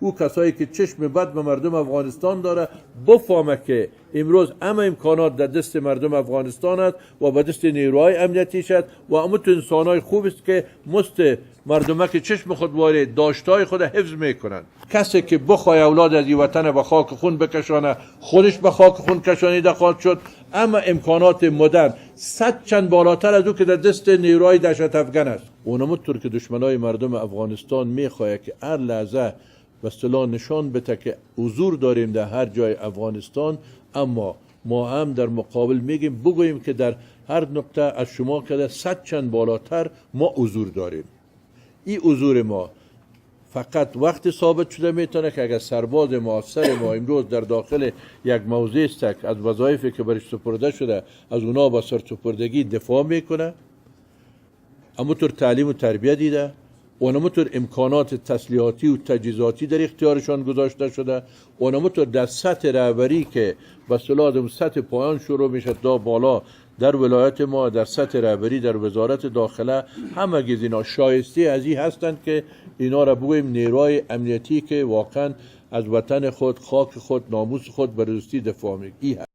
او کسایی که چشم بد به مردم افغانستان داره بفهمه که امروز همه امکانات در دست مردم افغانستان است و به دست نیروهای امنیتی شد و امت انسانای خوب است که مست مردمه که چشم خود واره داشتای خود حفظ میکنن. کسی که بخواه اولاد از این وطن به خاک خون بکشانه خودش به خاک خون کشانیده خواهد شد. اما امکانات مدرن صد چند بالاتر از او که در دست نیروهای دهشت افغان است. اونمونطور که دشمنای مردم افغانستان میخواه که هر لحظه به اصطلاح نشان بده که حضور داریم در هر جای افغانستان، اما ما هم در مقابل میگیم بگوییم که در هر نقطه از شما که صد چند بالاتر ما حضور داریم. این حضور ما فقط وقت ثابت شده میتونه که اگر سرباز ما افسر ما امروز در داخل یک موضع است از وظایفی که برش سپرده شده از اونا با سرسپردگی دفاع میکنه، همونطور تعلیم و تربیت دیده، اونمونطور امکانات تسلیحاتی و تجهیزاتی در اختیارشان گذاشته شده، اونمونطور در سطح رهبری که به اصطلاح سطح پایان شروع میشه تا بالا در ولایت ما در سطح رهبری در وزارت داخله همه از اینا شایسته از این هستند که اینا را بگوییم نیروهای امنیتی که واقعا از وطن خود، خاک خود، ناموس خود به درستی دفاع میکنند.